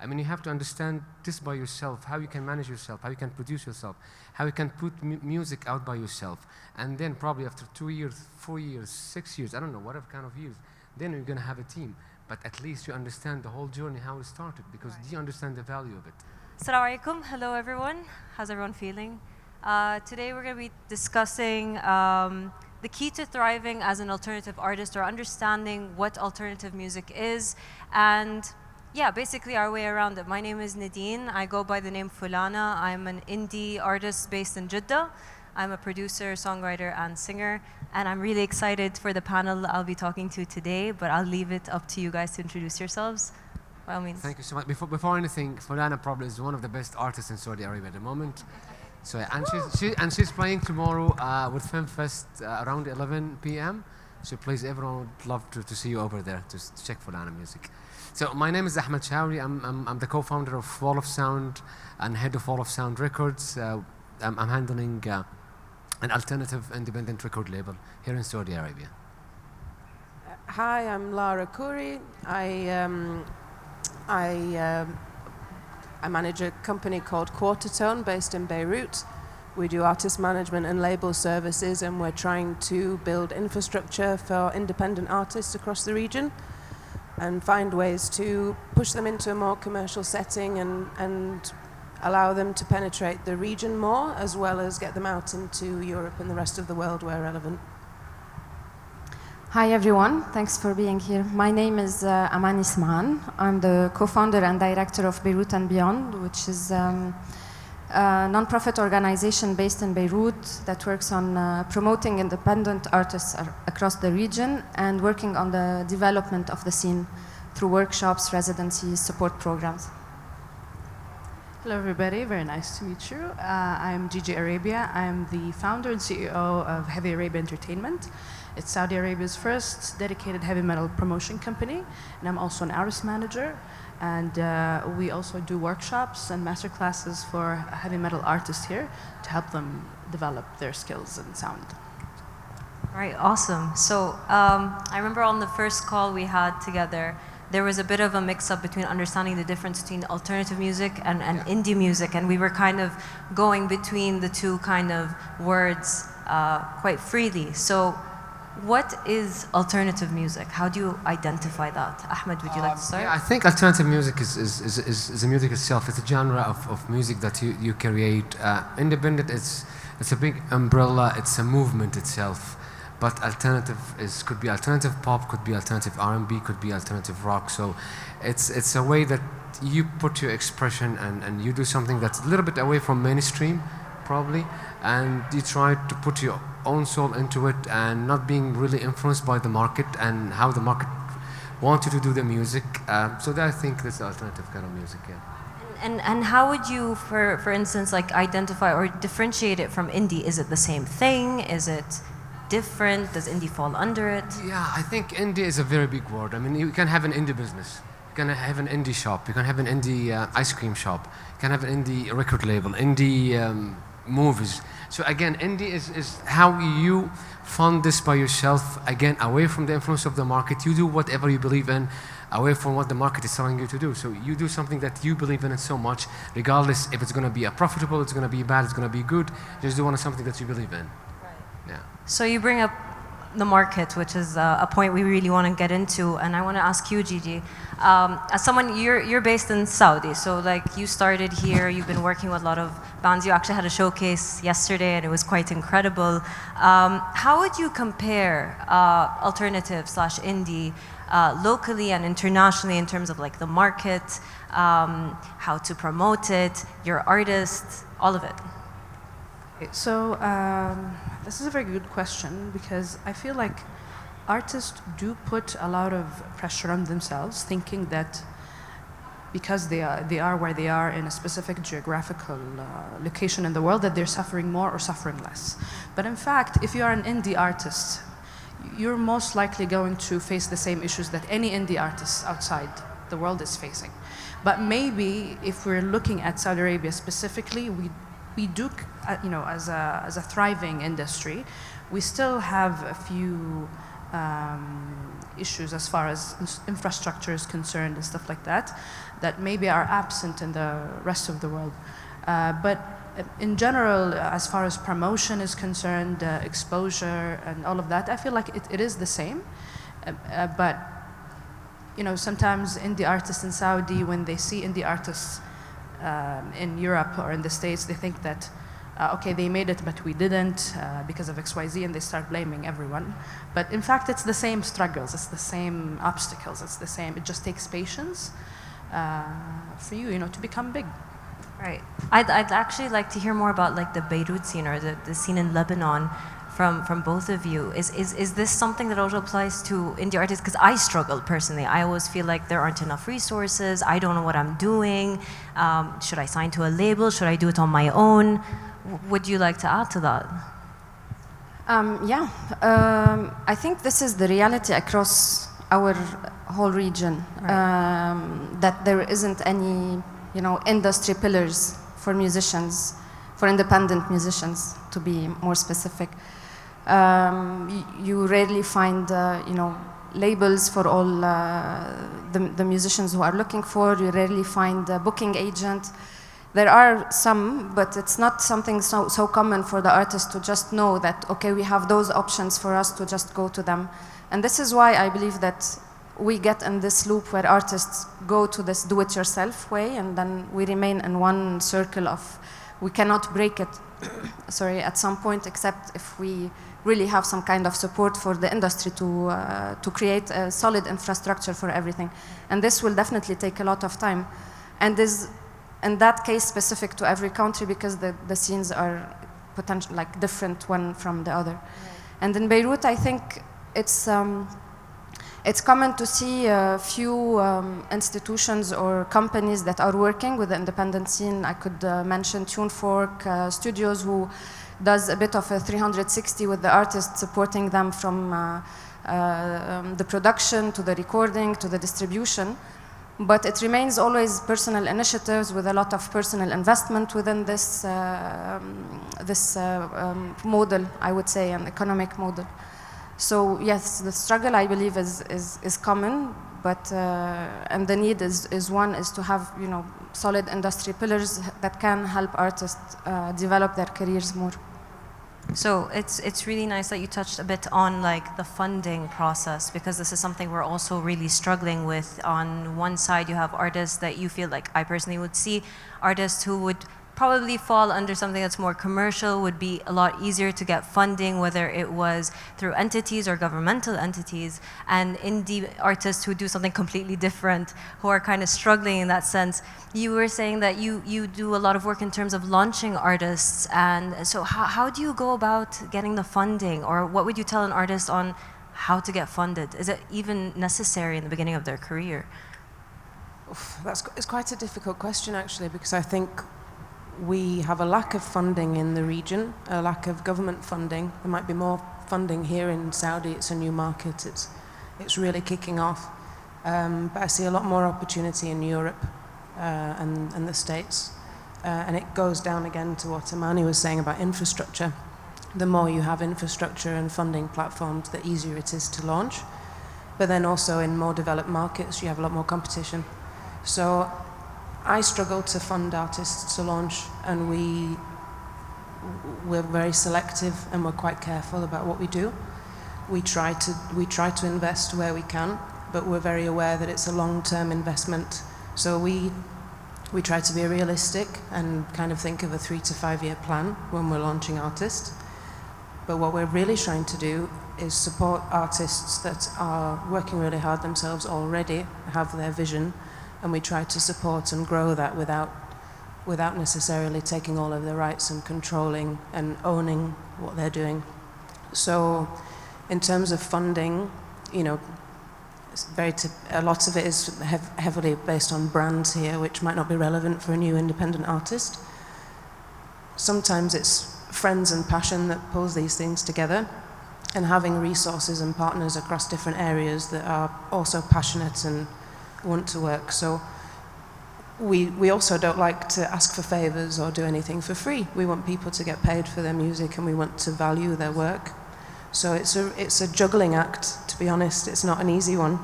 I mean, you have to understand this by yourself, how you can manage yourself, how you can produce yourself, how you can put music out by yourself. And then probably after 2 years, 4 years, 6 years, I don't know, whatever kind of years, then you're going to have a team. But at least you understand the whole journey, how it started, because you understand the value of it. Assalamu alaikum. Hello, everyone. How's everyone feeling? Today we're going to be discussing the key to thriving as an alternative artist, or understanding what alternative music is, and yeah, basically our way around it. My name is Nadine. I go by the name Fulana. I'm an indie artist based in Jeddah. I'm a producer, songwriter, and singer, and I'm really excited for the panel I'll be talking to today, but I'll leave it up to you guys to introduce yourselves. By all means. Thank you so much. Before anything, Fulana probably is one of the best artists in Saudi Arabia at the moment. So, and she's playing tomorrow with Film Fest around 11 p.m. So please, everyone would love to see you over there to check Fulana music. So my name is Ahmed Shawri. I'm the co-founder of Wall of Sound and head of Wall of Sound Records. I'm handling an alternative independent record label here in Saudi Arabia. Hi, I'm Lara Khoury. I manage a company called Quartertone based in Beirut. We do artist management and label services, and we're trying to build infrastructure for independent artists across the region and find ways to push them into a more commercial setting and allow them to penetrate the region more, as well as get them out into Europe and the rest of the world where relevant. Hi everyone, thanks for being here. My name is Aman Isman. I'm the co-founder and director of Beirut and Beyond, which is a non-profit organization based in Beirut that works on promoting independent artists across the region and working on the development of the scene through workshops, residencies, support programs. Hello everybody, very nice to meet you. I'm Gigi Arabia. I'm the founder and CEO of Heavy Arabia Entertainment. It's Saudi Arabia's first dedicated heavy metal promotion company, and I'm also an artist manager. And we also do workshops and master classes for heavy metal artists here to help them develop their skills and sound. All right, awesome. So I remember on the first call we had together, there was a bit of a mix-up between understanding the difference between alternative music and indie music, and we were kind of going between the two kind of words quite freely. So what is alternative music? How do you identify that? Ahmed, would you like to start? Yeah, I think alternative music is a music itself. It's a genre of music that you create. Independent, it's a big umbrella. It's a movement itself. But alternative could be alternative pop, could be alternative R&B, could be alternative rock. So it's a way that you put your expression and you do something that's a little bit away from mainstream, probably, and you try to put your own soul into it and not being really influenced by the market and how the market wants you to do the music. So that, I think that's alternative kind of music, yeah. And how would you, for instance, like identify or differentiate it from indie? Is it the same thing? Is it different? Does indie fall under it? Yeah, I think indie is a very big word. I mean, you can have an indie business. You can have an indie shop. You can have an indie ice cream shop. You can have an indie record label, indie movies. So again, indie is how you fund this by yourself, again, away from the influence of the market. You do whatever you believe in, away from what the market is telling you to do. So you do something that you believe in it so much, regardless if it's going to be profitable, it's going to be bad, it's going to be good. Just do something that you believe in. Yeah. So you bring up the market, which is a point we really want to get into, and I want to ask you, Gigi, as someone, you're based in Saudi, so like you started here, you've been working with a lot of bands. You actually had a showcase yesterday, and it was quite incredible. How would you compare alternative / indie locally and internationally in terms of like the market, how to promote it, your artists, all of it? So this is a very good question, because I feel like artists do put a lot of pressure on themselves, thinking that because they are where they are in a specific geographical location in the world, that they're suffering more or suffering less. But in fact, if you are an indie artist, you're most likely going to face the same issues that any indie artist outside the world is facing. But maybe if we're looking at Saudi Arabia specifically, we do, as a thriving industry, we still have a few issues as far as infrastructure is concerned and stuff like that, that maybe are absent in the rest of the world. But in general, as far as promotion is concerned, exposure and all of that, I feel like it is the same. But you know, sometimes indie artists in Saudi, when they see indie artists in Europe or in the States, they think that, okay, they made it, but we didn't because of XYZ, and they start blaming everyone. But in fact, it's the same struggles, it's the same obstacles, it's the same, it just takes patience for you, you know, to become big. Right. I'd actually like to hear more about like the Beirut scene or the scene in Lebanon from both of you. Is this something that also applies to indie artists? Because I struggle personally. I always feel like there aren't enough resources. I don't know what I'm doing. Should I sign to a label? Should I do it on my own? Would you like to add to that? I think this is the reality across our whole region, right. That there isn't any, you know, industry pillars for musicians, for independent musicians, to be more specific. You rarely find, you know, labels for all the musicians who are looking for. You rarely find a booking agent. There are some, but it's not something so common for the artist to just know that, okay, we have those options for us to just go to them. And this is why I believe that we get in this loop where artists go to this do-it-yourself way, and then we remain in one circle of, we cannot break it, sorry, at some point, except if we really have some kind of support for the industry to create a solid infrastructure for everything. And this will definitely take a lot of time. And is, in that case, specific to every country, because the scenes are potentially like different one from the other. Right. And in Beirut, I think it's common to see a few institutions or companies that are working with the independent scene. I could mention TuneFork Studios, who does a bit of a 360 with the artists, supporting them from the production to the recording to the distribution. But it remains always personal initiatives with a lot of personal investment within this model, I would say, an economic model. So yes, the struggle, I believe, is common, but and the need is to have, you know, solid industry pillars that can help artists develop their careers more. So it's really nice that you touched a bit on like the funding process, because this is something we're also really struggling with. On one side, you have artists that you feel like, I personally would see artists who would probably fall under something that's more commercial, would be a lot easier to get funding, whether it was through entities or governmental entities, and indie artists who do something completely different, who are kind of struggling in that sense. You were saying that you do a lot of work in terms of launching artists, and so how do you go about getting the funding, or what would you tell an artist on how to get funded? Is it even necessary in the beginning of their career? It's quite a difficult question, actually, because I think we have a lack of funding in the region, a lack of government funding. There might be more funding here in Saudi. It's a new market. It's really kicking off. But I see a lot more opportunity in Europe and the States. And it goes down again to what Amani was saying about infrastructure. The more you have infrastructure and funding platforms, the easier it is to launch. But then also in more developed markets, you have a lot more competition. So I struggle to fund artists to launch, and we're very selective, and we're quite careful about what we do. We try to invest where we can, but we're very aware that it's a long-term investment. So we try to be realistic and kind of think of a 3 to 5 year plan when we're launching artists. But what we're really trying to do is support artists that are working really hard themselves already, have their vision, and we try to support and grow that without necessarily taking all of the rights and controlling and owning what they're doing. So in terms of funding, you know, it's a lot of it is heavily based on brands here, which might not be relevant for a new independent artist. Sometimes it's friends and passion that pulls these things together, and having resources and partners across different areas that are also passionate and want to work. So we also don't like to ask for favors or do anything for free. We want people to get paid for their music, and we want to value their work. So it's a juggling act, to be honest. It's not an easy one.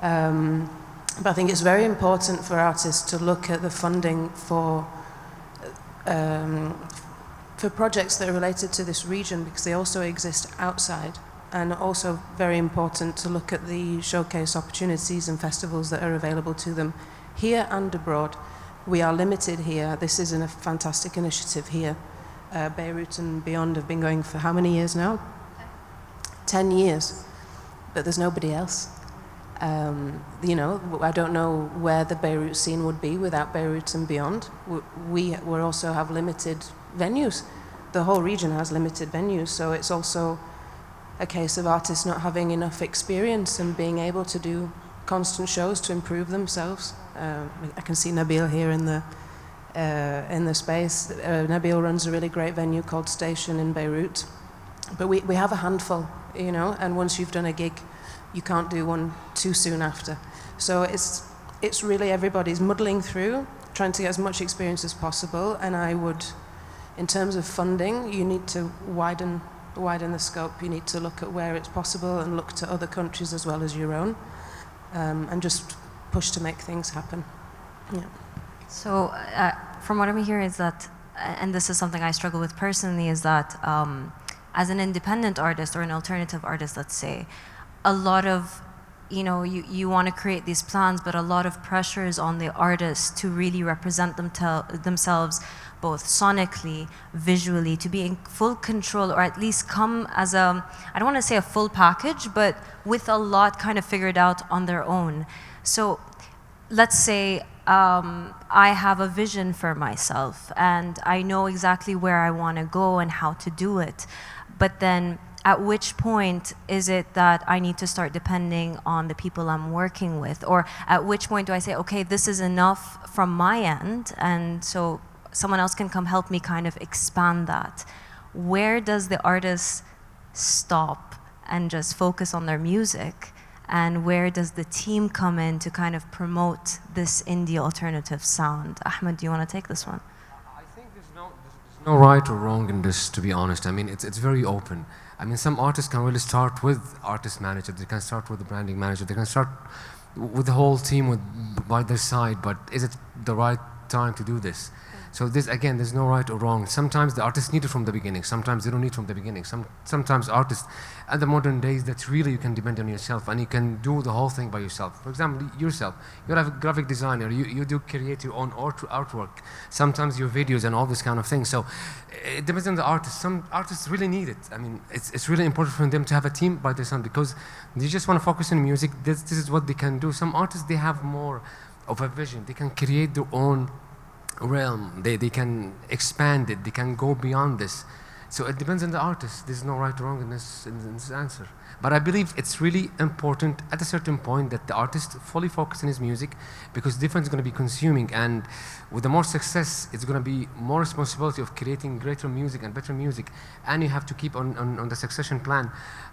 But I think it's very important for artists to look at the funding for projects that are related to this region, because they also exist outside, and also very important to look at the showcase opportunities and festivals that are available to them here and abroad. We are limited here. This is a fantastic initiative here. Beirut and Beyond have been going for how many years now? 10 years. But there's nobody else. You know, I don't know where the Beirut scene would be without Beirut and Beyond. We also have limited venues. The whole region has limited venues, so it's also a case of artists not having enough experience and being able to do constant shows to improve themselves. I can see Nabil here in the space. Nabil runs a really great venue called Station in Beirut. But we have a handful, you know, and once you've done a gig, you can't do one too soon after. So it's really everybody's muddling through, trying to get as much experience as possible, and I would, in terms of funding, you need to widen the scope. You need to look at where it's possible and look to other countries as well as your own, and just push to make things happen. Yeah. So from what I'm hearing is that, and this is something I struggle with personally, is that as an independent artist or an alternative artist, let's say, a lot of, you know, you want to create these plans, but a lot of pressure is on the artists to really represent themselves both sonically, visually, to be in full control, or at least come as I don't want to say a full package, but with a lot kind of figured out on their own. So let's say I have a vision for myself and I know exactly where I want to go and how to do it. But then at which point is it that I need to start depending on the people I'm working with? Or at which point do I say, okay, this is enough from my end, and so someone else can come help me kind of expand that? Where does the artist stop and just focus on their music? And where does the team come in to kind of promote this indie alternative sound? Ahmed, do you want to take this one? I think there's no right or wrong in this, to be honest. I mean, it's very open. I mean, some artists can really start with artist manager, they can start with the branding manager, they can start with the whole team by their side, but is it the right time to do this? So this, again, there's no right or wrong. Sometimes the artists need it from the beginning. Sometimes they don't need it from the beginning. Sometimes artists, at the modern days, that really you can depend on yourself and you can do the whole thing by yourself. For example, yourself, you're a graphic designer. You do create your own artwork. Sometimes your videos and all this kind of thing. So it depends on the artist. Some artists really need it. I mean, it's really important for them to have a team by their side because they just want to focus on music. This is what they can do. Some artists, they have more of a vision. They can create their own realm. They can expand it. They can go beyond this. So it depends on the artist. There's no right or wrong in this answer. But I believe it's really important at a certain point that the artist fully focus on his music, because different is going to be consuming, and with the more success, it's going to be more responsibility of creating greater music and better music, and you have to keep on the succession plan,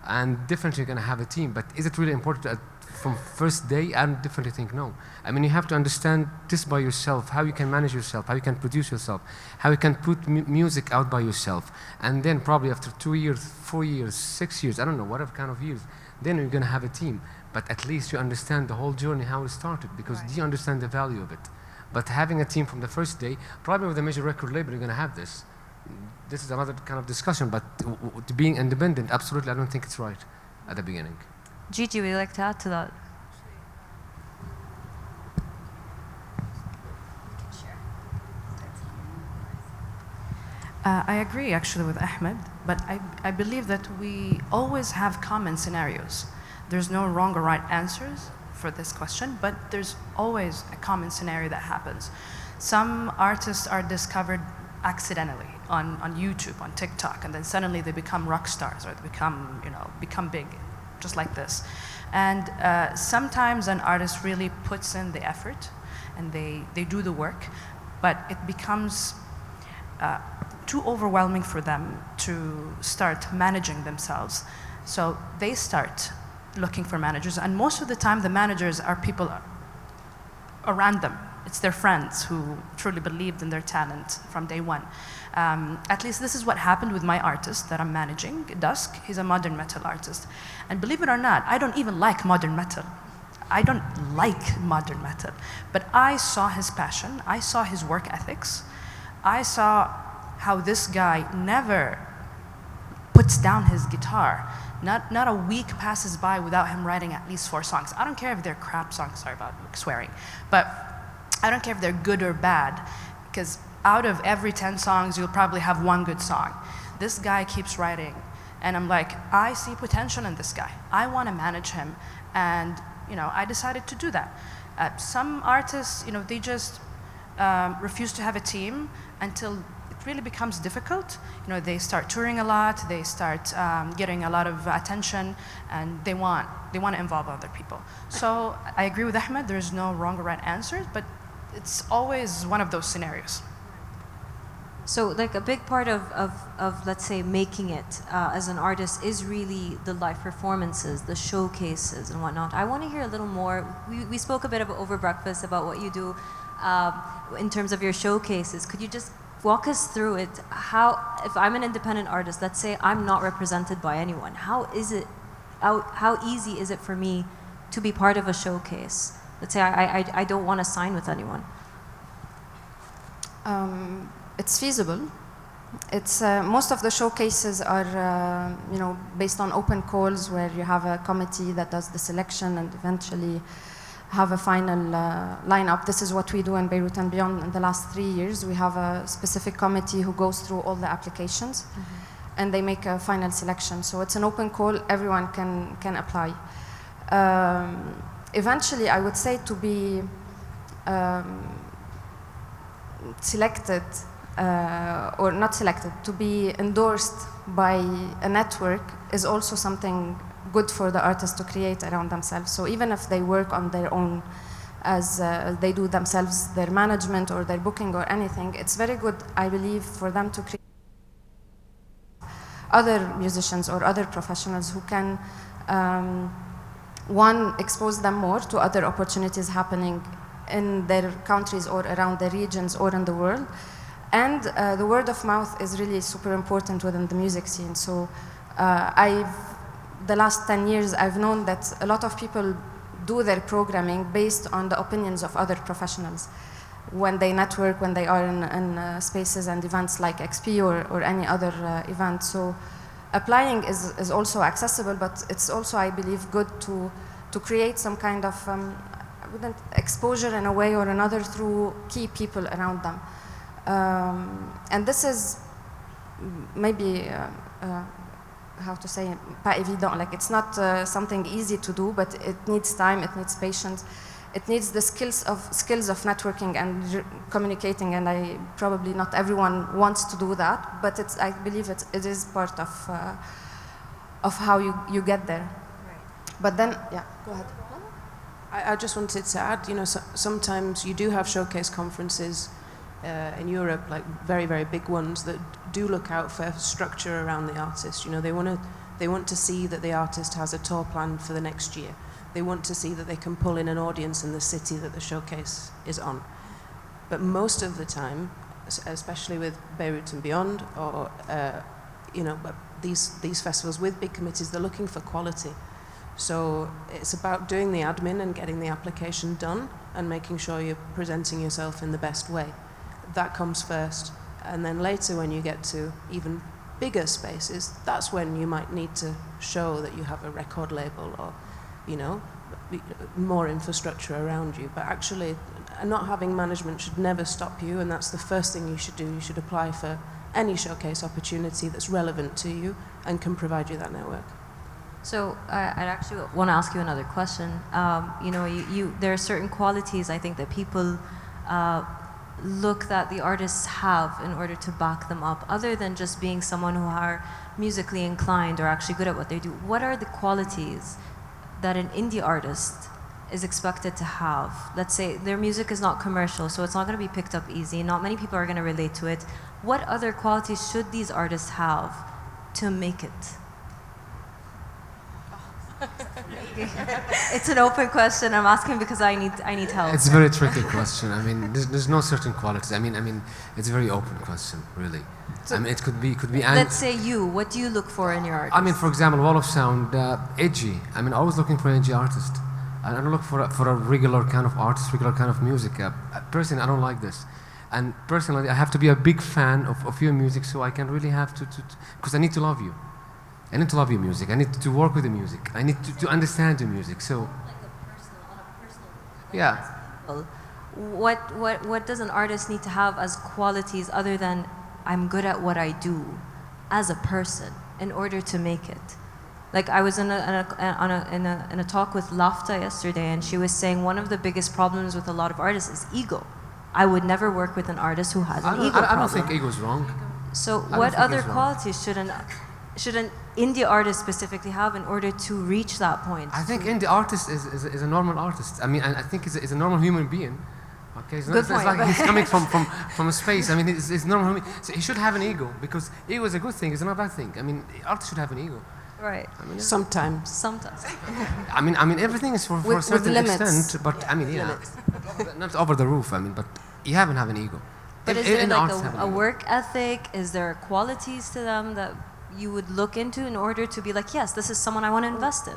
and different you're going to have a team. But is it really important from first day? I definitely think no. I mean, you have to understand this by yourself, how you can manage yourself, how you can produce yourself, how you can put music out by yourself, and then probably after 2 years, 4 years, 6 years, I don't know, whatever kind of years, then you're going to have a team. But at least you understand the whole journey, how it started, because you understand the value of it. But having a team from the first day, probably with a major record label, you're going to have this. This is another kind of discussion, but being independent, absolutely, I don't think it's right at the beginning. Gigi, would you like to add to that? I agree actually with Ahmed, but I believe that we always have common scenarios. There's no wrong or right answers for this question, but there's always a common scenario that happens. Some artists are discovered accidentally on YouTube, on TikTok, and then suddenly they become rock stars, or they become big, just like this. And sometimes an artist really puts in the effort and they do the work, but it becomes too overwhelming for them to start managing themselves. So they start looking for managers, and most of the time the managers are people around them. it's their friends who truly believed in their talent from day one. At least this is what happened with my artist that I'm managing, Dusk. He's a modern metal artist. And believe it or not, I don't even like modern metal. I don't like modern metal. But I saw his passion, I saw his work ethics, I saw how this guy never puts down his guitar. Not a week passes by without him writing at least 4 songs. I don't care if they're crap songs, sorry about swearing, but I don't care if they're good or bad, because out of every 10 songs, you'll probably have 1 good song. This guy keeps writing, and I'm like, I see potential in this guy. I want to manage him, and I decided to do that. Some artists, they just refuse to have a team until it really becomes difficult. They start touring a lot, they start getting a lot of attention, and they want to involve other people. So I agree with Ahmed, there's no wrong or right answers, but it's always one of those scenarios. So like a big part of let's say making it as an artist is really the live performances, the showcases and whatnot. I want to hear a little more. We spoke a bit over breakfast about what you do in terms of your showcases. Could you just walk us through it? How, if I'm an independent artist, let's say I'm not represented by anyone, how easy is it for me to be part of a showcase? Let's say I don't want to sign with anyone. It's feasible. It's most of the showcases are based on open calls where you have a committee that does the selection and eventually have a final lineup. This is what we do in Beirut and Beyond. In the last 3 years, we have a specific committee who goes through all the applications, and they make a final selection. So it's an open call; everyone can apply. Eventually, I would say to be selected. Or not selected, to be endorsed by a network is also something good for the artists to create around themselves. So even if they work on their own, as they do themselves, their management or their booking or anything, it's very good, I believe, for them to create other musicians or other professionals who can, one, expose them more to other opportunities happening in their countries or around their regions or in the world. And the word of mouth is really super important within the music scene. So the last 10 years, I've known that a lot of people do their programming based on the opinions of other professionals. When they network, when they are in spaces and events like XP or any other event. So applying is also accessible, but it's also, I believe, good to create some kind of exposure in a way or another through key people around them. And this is maybe, how to say, pas évident. Like, it's not something easy to do, but it needs time, it needs patience, it needs the skills of networking and communicating. And probably not everyone wants to do that, but I believe it is part of how you get there. Right. But then, yeah, go ahead. I just wanted to add, sometimes you do have showcase conferences in Europe, like very, very big ones that do look out for structure around the artist. They want to see that the artist has a tour planned for the next year. They want to see that they can pull in an audience in the city that the showcase is on. But most of the time, especially with Beirut and Beyond, or these festivals with big committees, they're looking for quality. So it's about doing the admin and getting the application done and making sure you're presenting yourself in the best way. That comes first, and then later when you get to even bigger spaces, that's when you might need to show that you have a record label or, more infrastructure around you. But actually, not having management should never stop you, and that's the first thing you should do. You should apply for any showcase opportunity that's relevant to you and can provide you that network. So I'd actually want to ask you another question. There are certain qualities I think that people look that the artists have in order to back them up, other than just being someone who are musically inclined or actually good at what they do. What are the qualities that an indie artist is expected to have? Let's say their music is not commercial, so it's not going to be picked up easy. Not many people are going to relate to it. What other qualities should these artists have to make it? It's an open question. I'm asking because I need help. It's a very tricky question. I mean, there's no certain qualities. I mean, it's a very open question, really. So I mean, it could be. Let's say you. What do you look for in your artist? I mean, for example, wall of sound, edgy. I mean, always looking for an edgy artist. I don't look for a regular kind of artist, regular kind of music. Personally, I don't like this. And personally, I have to be a big fan of your music, so I can really have to because I need to love you. I need to love your music. I need to work with the music. I need to understand the music. So, yeah. What does an artist need to have as qualities other than I'm good at what I do as a person in order to make it? Like I was in a talk with Lafta yesterday, and she was saying one of the biggest problems with a lot of artists is ego. I would never work with an artist who has an ego problem. I don't think ego is wrong. So what other qualities should an indie artist specifically have in order to reach that point? I think indie artist is a normal artist. I mean, I think he's a normal human being. Okay, so Good it's point. like he's coming from space. I mean, he's normal human. So he should have an ego, because ego is a good thing. It's not a bad thing. I mean, artists should have an ego. Right. I mean, sometimes. Sometimes. I mean, everything is for a certain extent, but I mean, yeah, Limits. not over the roof. I mean, but you haven't have an ego. But is In there like artists have an a ego. work ethic? Is there qualities to them that you would look into in order to be like, yes, this is someone I want to invest in?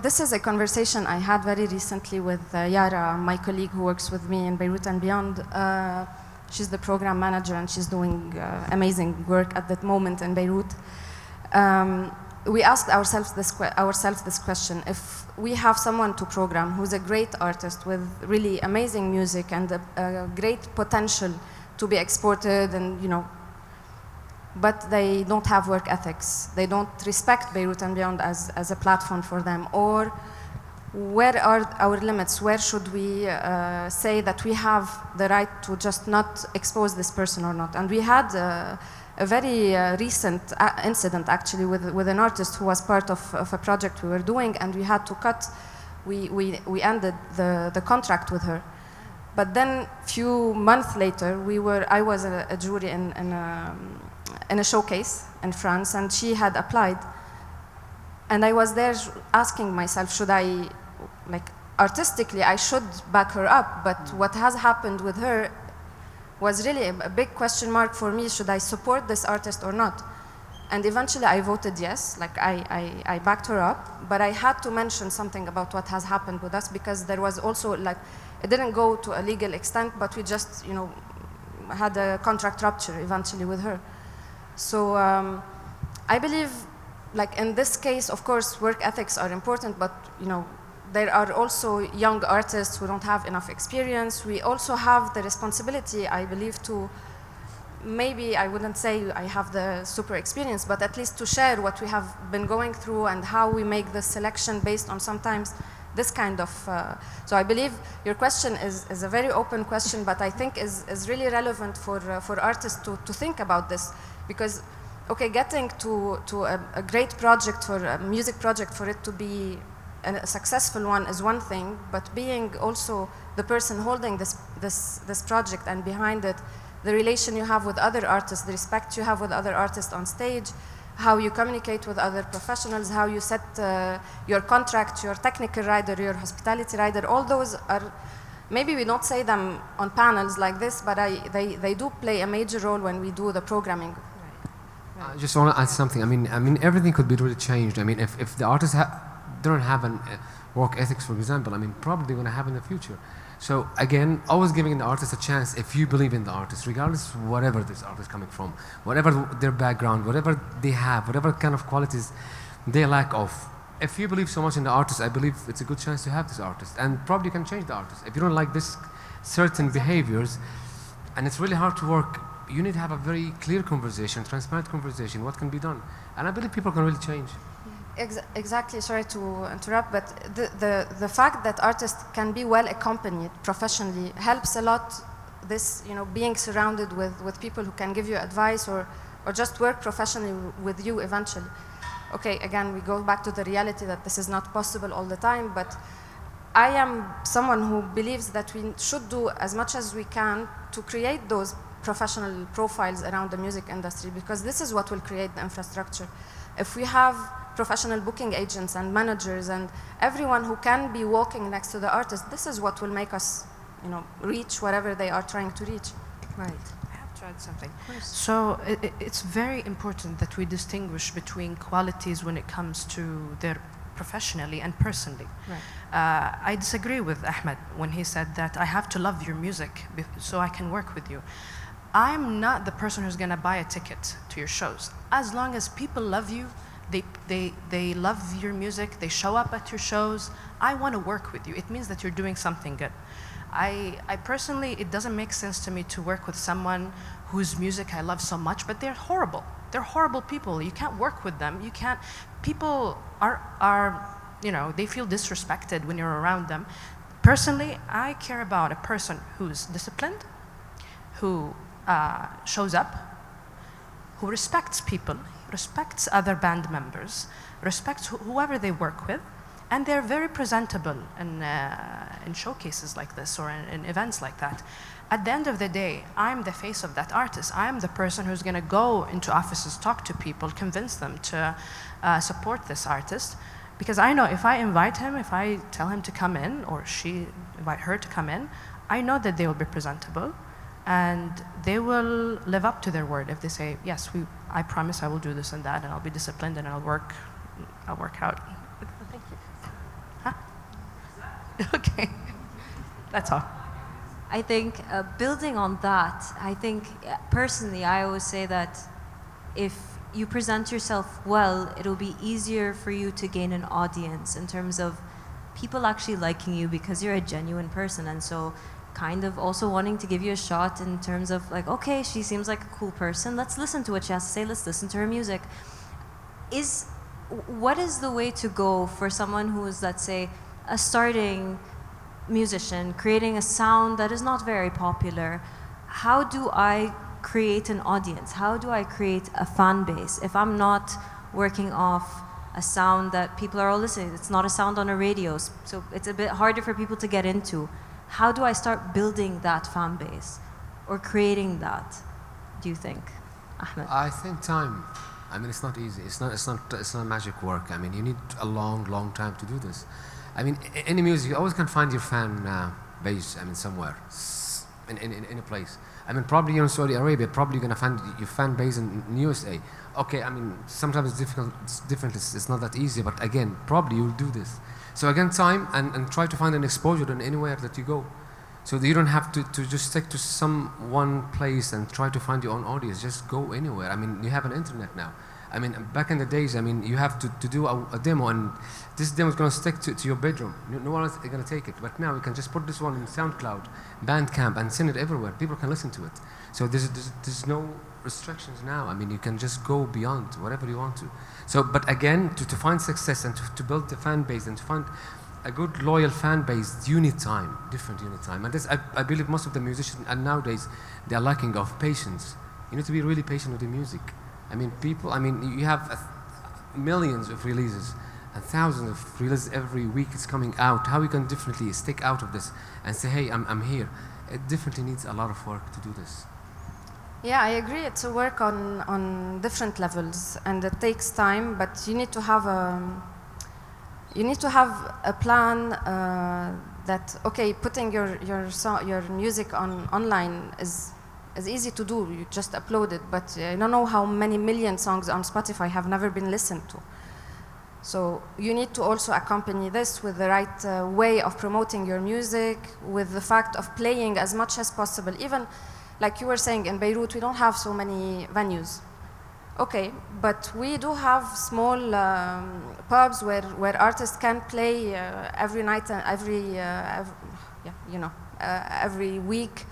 This is a conversation I had very recently with Yara, my colleague who works with me in Beirut and Beyond. She's the program manager, and she's doing amazing work at that moment in Beirut. We asked ourselves this question: if we have someone to program who's a great artist with really amazing music and a great potential to be exported, and but they don't have work ethics, they don't respect Beirut and Beyond as a platform for them, or where are our limits? Where should we say that we have the right to just not expose this person or not? And we had a very recent incident actually with an artist who was part of a project we were doing, and we had to cut. We ended the contract with her. But then few months later, I was a jury in a showcase in France, and she had applied. And I was there asking myself, should I, artistically, I should back her up, but what has happened with her was really a big question mark for me. Should I support this artist or not? And eventually I voted yes, I backed her up, but I had to mention something about what has happened with us, because there was also, it didn't go to a legal extent, but we just, had a contract rupture eventually with her. So I believe, in this case, of course, work ethics are important, but, there are also young artists who don't have enough experience. We also have the responsibility, I believe, to maybe, I wouldn't say I have the super experience, but at least to share what we have been going through and how we make the selection based on sometimes this kind of... so I believe your question is a very open question, but I think is really relevant for artists to think about this. Because, okay, getting to a great project, for a music project, for it to be a successful one is one thing, but being also the person holding this project, and behind it, the relation you have with other artists, the respect you have with other artists on stage, how you communicate with other professionals, how you set your contract, your technical rider, your hospitality rider, all those are, maybe we don't say them on panels like this, but they do play a major role when we do the programming. I just want to add something. I mean, everything could be really changed. I mean, if the artists don't have a work ethics, for example, I mean, probably they're going to have in the future. So again, always giving the artist a chance. If you believe in the artist, regardless of whatever this artist is coming from, whatever their background, whatever they have, whatever kind of qualities they lack of, if you believe so much in the artist, I believe it's a good chance to have this artist, and probably you can change the artist. If you don't like this certain behaviors, and it's really hard to work, you need to have a very clear conversation, transparent conversation, what can be done. And I believe people can really change. Exactly, sorry to interrupt, but the fact that artists can be well accompanied professionally helps a lot. This, being surrounded with people who can give you advice or just work professionally with you eventually. Okay, again, we go back to the reality that this is not possible all the time, but I am someone who believes that we should do as much as we can to create those professional profiles around the music industry, because this is what will create the infrastructure. If we have professional booking agents and managers and everyone who can be walking next to the artist. This is what will make us, reach whatever they are trying to reach. Right. I have to add something. So it's very important that we distinguish between qualities when it comes to their professionally and personally. Right. I disagree with Ahmed when he said that I have to love your music so I can work with you. I'm not the person who's going to buy a ticket to your shows. As long as people love you, they love your music, they show up at your shows, I want to work with you. It means that you're doing something good. I personally, it doesn't make sense to me to work with someone whose music I love so much, but they're horrible. They're horrible people. You can't work with them. You can't, people are they feel disrespected when you're around them. Personally, I care about a person who's disciplined, who shows up, who respects people, respects other band members, respects whoever they work with, and they're very presentable in showcases like this or in events like that. At the end of the day, I'm the face of that artist. I'm the person who's going to go into offices, talk to people, convince them to support this artist. Because I know if I invite him, if I tell him to come in, or she invite her to come in, I know that they will be presentable and they will live up to their word. If they say, yes, I promise I will do this and that, and I'll be disciplined and I'll work out. Thank you. Huh? Okay, that's all. I think building on that, I think personally, I always say that if you present yourself well, it'll be easier for you to gain an audience in terms of people actually liking you because you're a genuine person. And so kind of also wanting to give you a shot in terms of like, okay, she seems like a cool person. Let's listen to what she has to say. Let's listen to her music. What is the way to go for someone who is, let's say, a starting musician, creating a sound that is not very popular? How do I create an audience? How do I create a fan base if I'm not working off a sound that people are all listening? It's not a sound on a radio, so it's a bit harder for people to get into. How do I start building that fan base or creating that, do you think, Ahmed? I think time. I mean, it's not easy. It's not magic work. I mean, you need a long time to do this. I mean, in music, you always can find your fan base. I mean, somewhere, in a place. I mean, probably you're in Saudi Arabia. Probably you're gonna find your fan base in USA. Okay, I mean, sometimes it's difficult. It's different. It's not that easy. But again, probably you'll do this. So again, time and try to find an exposure in anywhere that you go. So that you don't have to just stick to one place and try to find your own audience. Just go anywhere. I mean, you have an internet now. I mean, back in the days, I mean, you have to do a demo, and this demo is going to stick to your bedroom. No one else is going to take it. But now you can just put this one in SoundCloud, Bandcamp, and send it everywhere. People can listen to it. So there's no restrictions now. I mean, you can just go beyond whatever you want to. So, but again, to find success and to build the fan base and to find a good loyal fan base, you need time, you need time. And this, I believe most of the musicians, and nowadays, they are lacking of patience. You need to be really patient with the music. I mean, you have millions of releases and thousands of releases every week. It's coming out. How you can differently stick out of this and say, hey, I'm here. It definitely needs a lot of work to do this. Yeah, I agree. It's a work on different levels, and it takes time. But you need to have a plan that, okay, putting your music online is easy to do. You just upload it, but I don't know how many million songs on Spotify have never been listened to. So you need to also accompany this with the right way of promoting your music, with the fact of playing as much as possible. Even like you were saying, in Beirut, we don't have so many venues. Okay, but we do have small pubs where artists can play every night, every week.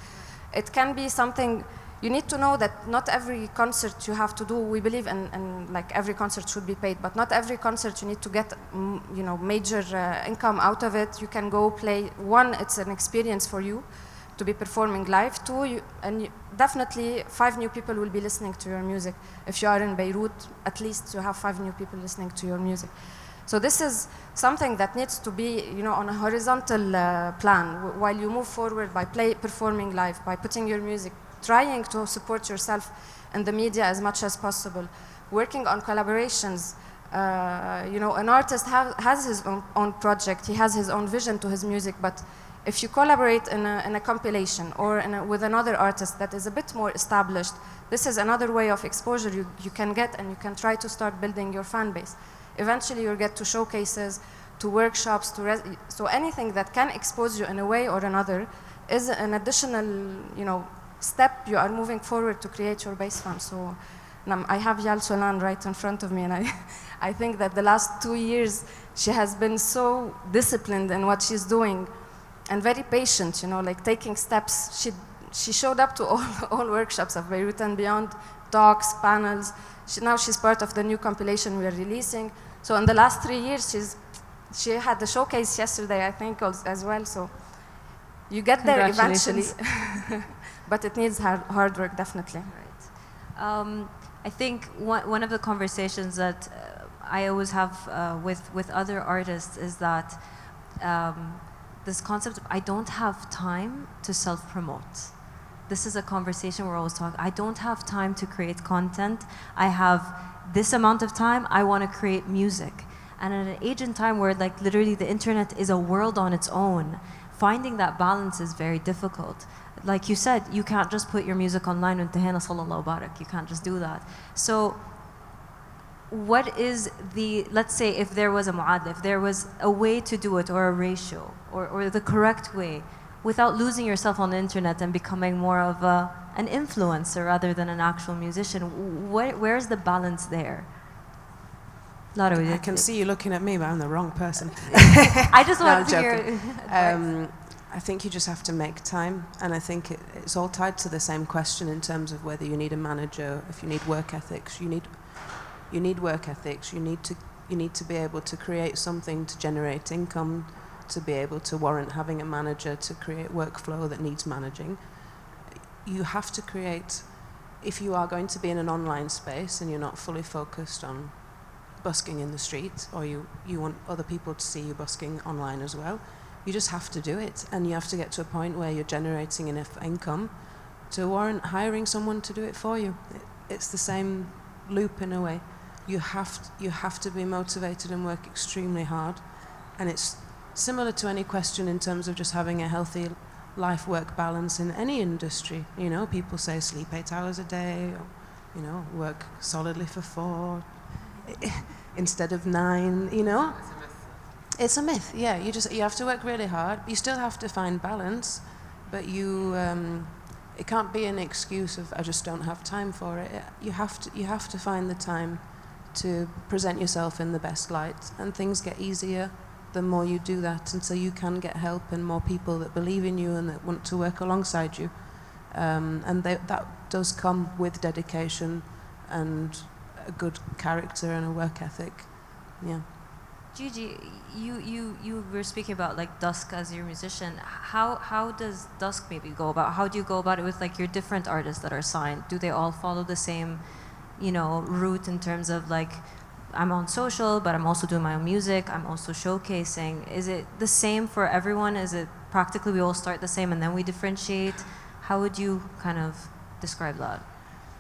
It can be something. You need to know that not every concert you have to do. We believe in like every concert should be paid, but not every concert you need to get major income out of it. You can go play. One, it's an experience for you to be performing live. Two, definitely 5 new people will be listening to your music. If you are in Beirut, at least you have 5 new people listening to your music. So this is something that needs to be, on a horizontal plan. While you move forward by performing live, by putting your music, trying to support yourself in the media as much as possible, working on collaborations, You know, an artist has his own project, he has his own vision to his music, but if you collaborate in a compilation or with another artist that is a bit more established, this is another way of exposure you can get, and you can try to start building your fan base. Eventually you'll get to showcases, to workshops, so anything that can expose you in a way or another is an additional, you know, step you are moving forward to create your base fan. So I have Yal Solan right in front of me, and I think that the last 2 years she has been so disciplined in what she's doing and very patient, you know, like taking steps. She showed up to all workshops of Beirut and Beyond, talks, panels. Now she's part of the new compilation we are releasing. So in the last 3 years, she had the showcase yesterday, I think, as well. So you get there eventually, but it needs hard work, definitely. Right. I think one of the conversations that I always have with other artists is that this concept of I don't have time to self-promote. This is a conversation we're always talking. I don't have time to create content. I have this amount of time. I want to create music. And at an age and time where like literally the internet is a world on its own, finding that balance is very difficult. Like you said, you can't just put your music online and tahena sallallahu barak. You can't just do that. So what is let's say if there was a mu'adla, if there was a way to do it, or a ratio, or the correct way, without losing yourself on the internet and becoming more of an influencer rather than an actual musician, where's the balance there? Lara, I can see you looking at me, but I'm the wrong person. I just want to hear advice. I think you just have to make time, and I think it's all tied to the same question in terms of whether you need a manager, if you need work ethics. You need work ethics. You need to be able to create something to generate income, to be able to warrant having a manager, to create workflow that needs managing. You have to create, if you are going to be in an online space and you're not fully focused on busking in the street, or you want other people to see you busking online as well, you just have to do it, and you have to get to a point where you're generating enough income to warrant hiring someone to do it for you. It's the same loop in a way. You have to be motivated and work extremely hard, and it's similar to any question in terms of just having a healthy life-work balance in any industry. You know, people say sleep 8 hours a day, or, you know, work solidly for 4 instead of 9, you know. It's a myth, yeah. You have to work really hard. You still have to find balance, but it can't be an excuse of I just don't have time for it. You have to find the time to present yourself in the best light, and things get easier the more you do that, and so you can get help and more people that believe in you and that want to work alongside you, and that does come with dedication and a good character and a work ethic. Yeah. Gigi, you were speaking about like Dusk as your musician. How does Dusk maybe go about? How do you go about it with like your different artists that are signed? Do they all follow the same, you know, route in terms of like, I'm on social, but I'm also doing my own music, I'm also showcasing? Is it the same for everyone? Is it practically we all start the same and then we differentiate? How would you kind of describe that?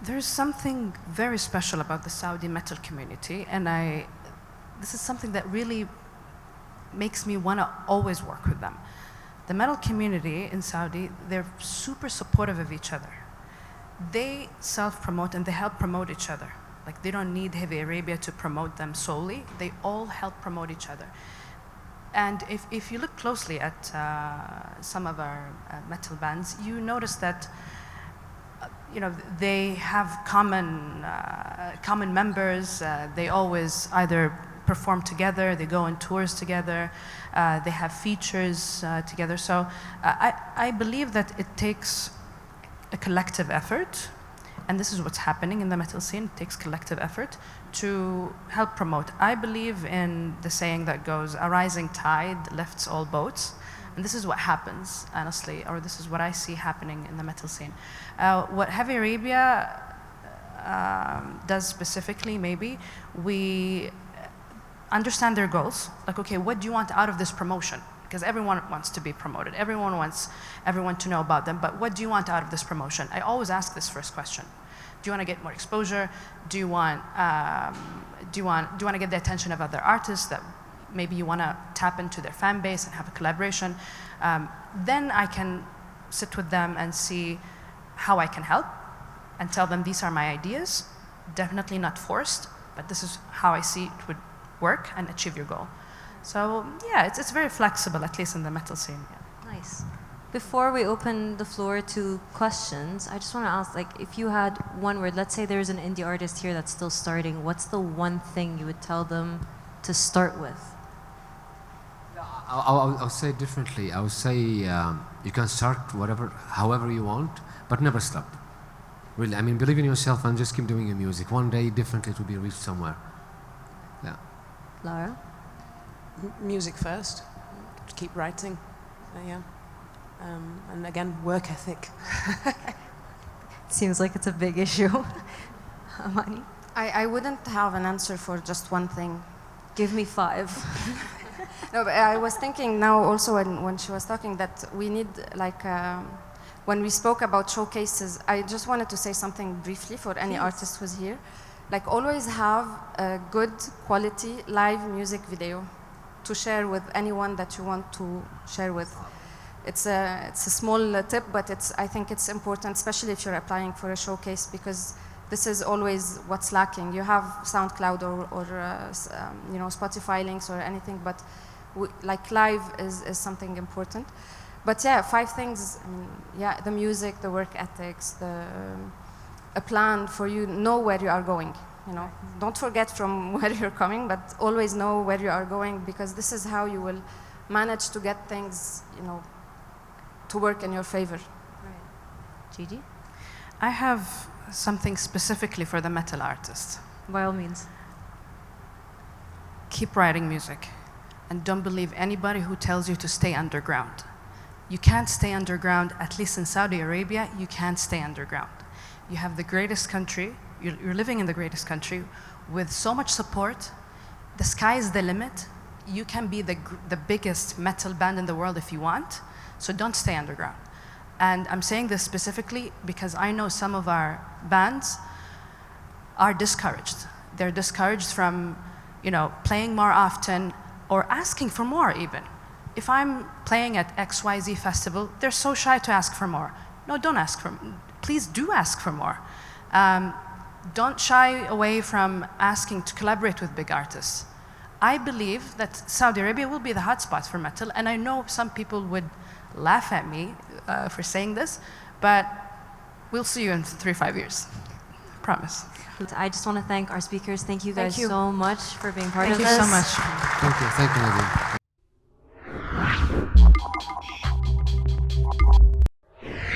There's something very special about the Saudi metal community, and this is something that really makes me want to always work with them. The metal community in Saudi, they're super supportive of each other. They self-promote and they help promote each other. Like, they don't need Heavy Arabia to promote them solely. They all help promote each other. And if you look closely at some of our metal bands, you notice that you know, they have common members. They always either perform together, they go on tours together, they have features together. So I believe that it takes a collective effort, and this is what's happening in the metal scene. It takes collective effort to help promote. I believe in the saying that goes, a rising tide lifts all boats. And this is what happens, honestly, or this is what I see happening in the metal scene. What Heavy Arabia does specifically, maybe, we understand their goals. Like, okay, what do you want out of this promotion? because everyone wants to be promoted. Everyone wants everyone to know about them. But what do you want out of this promotion? I always ask this first question. Do you want to get more exposure? Do you want to get the attention of other artists that maybe you want to tap into their fan base and have a collaboration? Then I can sit with them and see how I can help and tell them these are my ideas. Definitely not forced, but this is how I see it would work and achieve your goal. So yeah, it's very flexible, at least in the metal scene. Yeah. Nice. Before we open the floor to questions, I just want to ask, like, if you had one word, let's say there's an indie artist here that's still starting, what's the one thing you would tell them to start with? I'll say it differently. I would say you can start however you want, but never stop. Really, I mean, believe in yourself and just keep doing your music. One day, definitely, it will be reached somewhere. Yeah. Lara? Music first. Keep writing. Yeah. And again, work ethic. Seems like it's a big issue. Amani? I wouldn't have an answer for just one thing. Give me 5. No, but I was thinking now also when she was talking that we need, like, when we spoke about showcases, I just wanted to say something briefly for any artist who's here. Like, always have a good quality live music video to share with anyone that you want to share with. It's a small tip, but I think it's important, especially if you're applying for a showcase, because this is always what's lacking. You have SoundCloud or you know, Spotify links or anything, but like live is something important. But yeah, 5 things. I mean, yeah, the music, the work ethics, a plan for you. Know where you are going. You know, don't forget from where you're coming, but always know where you are going, because this is how you will manage to get things, you know, to work in your favor. Right. Gigi? I have something specifically for the metal artists. By all means. Keep writing music, and don't believe anybody who tells you to stay underground. You can't stay underground, at least in Saudi Arabia, you can't stay underground. You have the greatest country, you're living in the greatest country with so much support. The sky is the limit. You can be the biggest metal band in the world if you want, so don't stay underground. And I'm saying this specifically because I know some of our bands are discouraged. They're discouraged from, you know, playing more often or asking for more even. If I'm playing at XYZ festival, they're so shy to ask for more. No, don't ask for more. Please do ask for more. Don't shy away from asking to collaborate with big artists. I believe that Saudi Arabia will be the hotspot for metal, and I know some people would laugh at me for saying this, but we'll see you in 3-5 years. Promise. I just want to thank our speakers. Thank you guys so much for being part of this. this. Thank you so much. Thank you, Nadia.